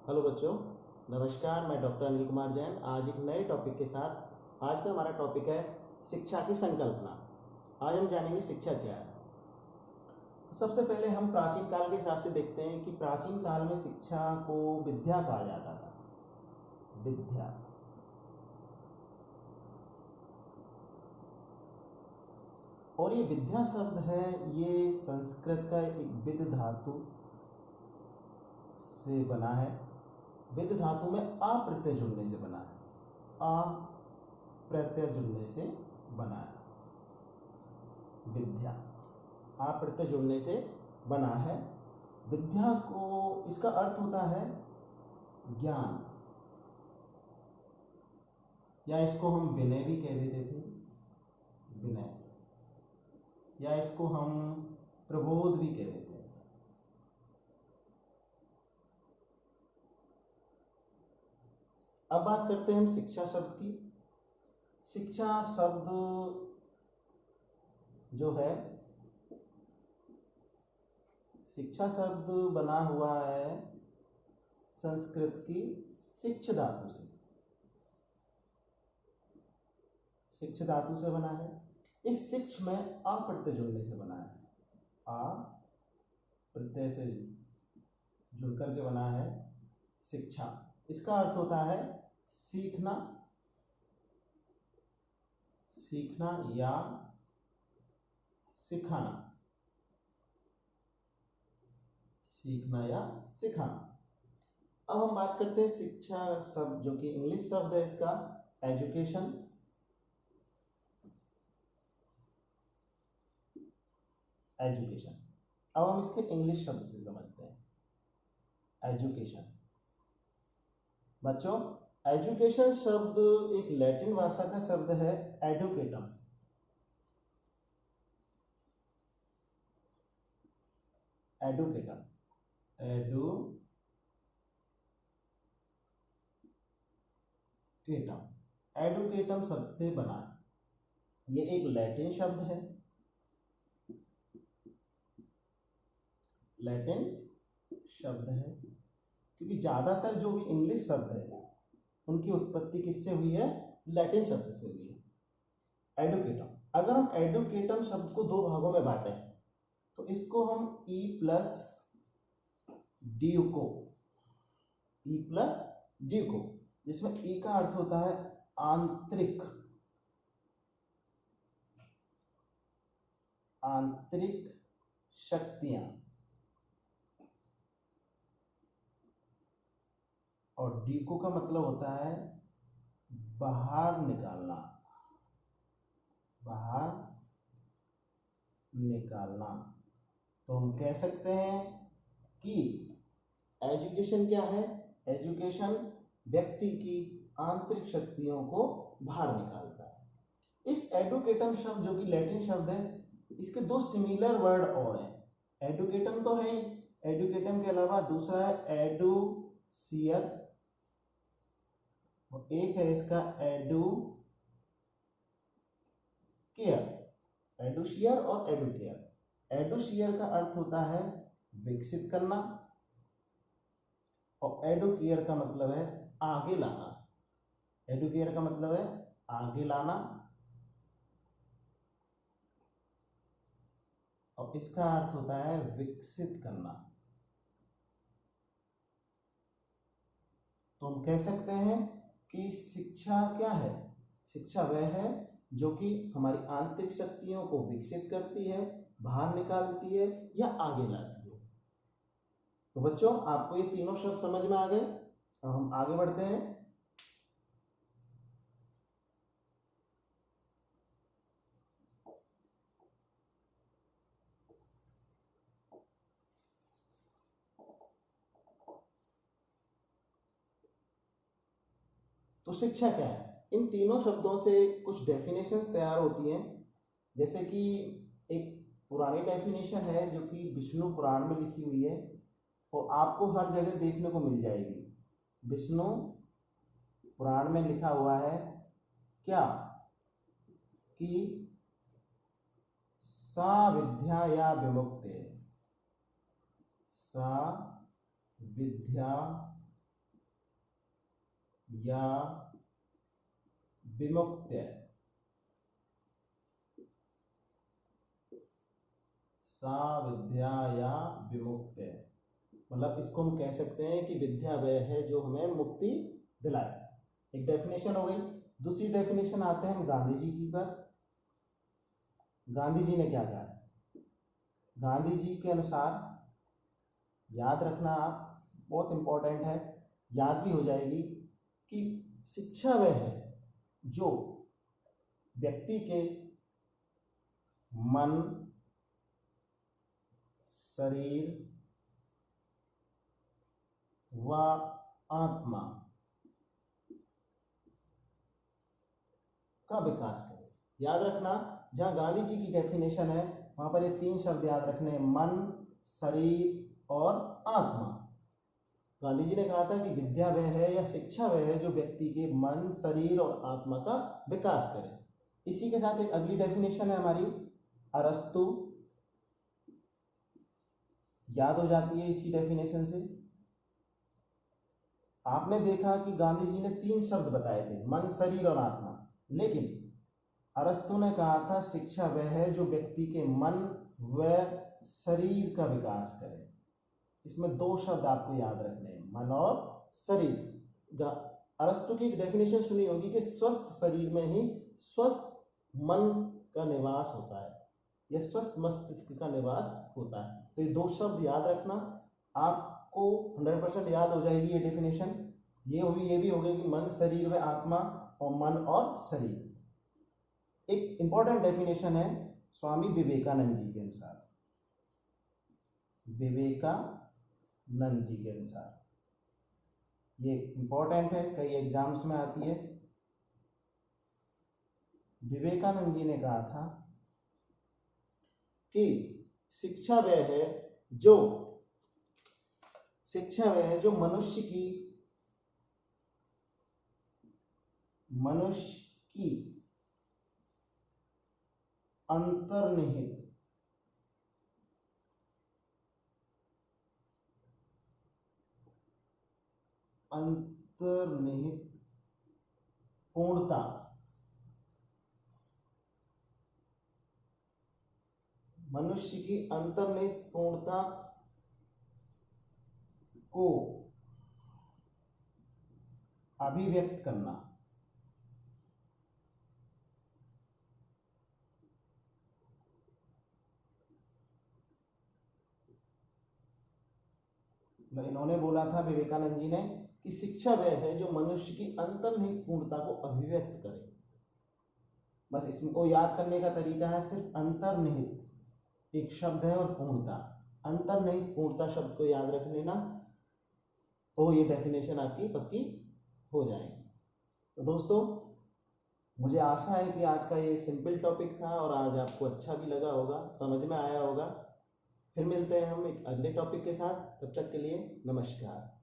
Hello बच्चों, नमस्कार। मैं डॉक्टर अनिल कुमार जैन आज एक नए टॉपिक के साथ। आज का हमारा टॉपिक है शिक्षा की संकल्पना। आज हम जानेंगे शिक्षा क्या है। सबसे पहले हम प्राचीन काल के हिसाब से देखते हैं कि प्राचीन काल में शिक्षा को विद्या कहा जाता था। विद्या, और ये विद्या शब्द है, ये संस्कृत का एक विद धातु से बना है। विद धातु में आ प्रत्यय जुड़ने से बना है। आ प्रत्यय जुड़ने से बना है विद्या। आ प्रत्यय जुड़ने से बना है विद्या को। इसका अर्थ होता है ज्ञान, या इसको हम विनय भी कह देते थे, विनय, या इसको हम प्रबोध भी कह देते हैं। अब बात करते हैं हम शिक्षा शब्द की। शिक्षा शब्द जो है, शिक्षा शब्द बना हुआ है संस्कृत की शिक्ष धातु से। शिक्ष धातु से बना है। इस शिक्ष में आ प्रत्यय जुड़ने से बना है। आ प्रत्यय से जुड़कर के बना है शिक्षा। इसका अर्थ होता है सीखना, सीखना या सिखाना, सीखना या सिखाना। अब हम बात करते हैं शिक्षा शब्द जो कि इंग्लिश शब्द है इसका, एजुकेशन। एजुकेशन, अब हम इसके इंग्लिश शब्द से समझते हैं। एजुकेशन बच्चों, एजुकेशन शब्द एक लैटिन भाषा का शब्द है, एडुकेटम। एडुकेटम, एडुकेटम, एडुकेटम शब्द से बना है। ये एक लैटिन शब्द है, लैटिन शब्द है, क्योंकि ज्यादातर जो भी इंग्लिश शब्द है उनकी उत्पत्ति किससे हुई है? लैटिन शब्द से हुई है। एडुकेटम, अगर हम एडुकेटम शब्द को दो भागों में बांटें तो इसको हम ई प्लस ड्यूको, ई प्लस ड्यूको, जिसमें ई का अर्थ होता है आंतरिक, आंतरिक शक्तियां, और डीको का मतलब होता है बाहर निकालना, बाहर निकालना। तो हम कह सकते हैं कि एजुकेशन क्या है? एजुकेशन व्यक्ति की आंतरिक शक्तियों को बाहर निकालता है। इस एडुकेटम शब्द जो कि लैटिन शब्द है, इसके दो सिमिलर वर्ड और हैं। एडुकेटम तो है, एडुकेटम के अलावा दूसरा है एडुसियर, और एक है इसका एडु केयर, एडुशियर और एडुकेयर। एडुशियर का अर्थ होता है विकसित करना, और एडुकेयर का मतलब है आगे लाना। एडुकेयर का मतलब है आगे लाना, और इसका अर्थ होता है विकसित करना। तो हम कह सकते हैं कि शिक्षा क्या है? शिक्षा वह है जो कि हमारी आंतरिक शक्तियों को विकसित करती है, बाहर निकालती है या आगे लाती है। तो बच्चों, आपको ये तीनों शब्द समझ में आ गए। अब हम आगे बढ़ते हैं। तो शिक्षा क्या है? इन तीनों शब्दों से कुछ डेफिनेशंस तैयार होती हैं। जैसे कि एक पुरानी डेफिनेशन है जो कि विष्णु पुराण में लिखी हुई है, और आपको हर जगह देखने को मिल जाएगी। विष्णु पुराण में लिखा हुआ है क्या? कि सा विद्या या विमुक्ते, सा विद्या या विमुक्त्य, सा विद्या या विमुक्त्य, मतलब इसको हम कह सकते हैं कि विद्या वह है जो हमें मुक्ति दिलाए। एक डेफिनेशन हो गई। दूसरी डेफिनेशन आते हैं हम गांधी जी की पर। गांधी जी ने क्या कहा? गांधी जी के अनुसार, याद रखना आप, बहुत इंपॉर्टेंट है, याद भी हो जाएगी, कि शिक्षा वह है जो व्यक्ति के मन, शरीर व आत्मा का विकास करे। याद रखना, जहां गांधी जी की डेफिनेशन है वहां पर ये तीन शब्द याद रखने, मन, शरीर और आत्मा। गांधी जी ने कहा था कि विद्या वह है या शिक्षा वह है जो व्यक्ति के मन, शरीर और आत्मा का विकास करे। इसी के साथ एक अगली डेफिनेशन है हमारी अरस्तु, याद हो जाती है इसी डेफिनेशन से। आपने देखा कि गांधी जी ने तीन शब्द बताए थे, मन, शरीर और आत्मा, लेकिन अरस्तु ने कहा था शिक्षा वह है जो व्यक्ति के मन व शरीर का विकास करे। इसमें दो शब्द आपको याद रखने हैं, मन और शरीर। अरस्तु की एक डेफिनेशन सुनी होगी कि स्वस्थ शरीर में ही स्वस्थ मन का निवास होता है या स्वस्थ मस्तिष्क का निवास होता है। तो ये दो शब्द याद रखना, आपको 100% याद हो जाएगी ये डेफिनेशन। ये भी हो गई कि मन, शरीर व आत्मा, और मन और शरीर। एक इंपॉर्टेंट डेफिनेशन है स्वामी विवेकानंद जी के अनुसार। विवेकानंद जी के अनुसार ये इंपॉर्टेंट है, कई एग्जाम्स में आती है। विवेकानंद जी ने कहा था कि शिक्षा वह है जो मनुष्य की अंतर्निहित पूर्णता को अभिव्यक्त करना। इन्होंने बोला था, विवेकानंद जी ने, कि शिक्षा वह है जो मनुष्य की अंतर्निहित पूर्णता को अभिव्यक्त करे। बस इसको याद करने का तरीका है सिर्फ अंतर्निहित एक शब्द है और पूर्णता। अंतर्निहित पूर्णता शब्द को याद रख लेना, तो ये डेफिनेशन आपकी पक्की हो जाएगी। तो दोस्तों, मुझे आशा है कि आज का ये सिंपल टॉपिक था और आज आपको अच्छा भी लगा होगा, समझ में आया होगा। फिर मिलते हैं हम एक अगले टॉपिक के साथ, तब तक के लिए नमस्कार।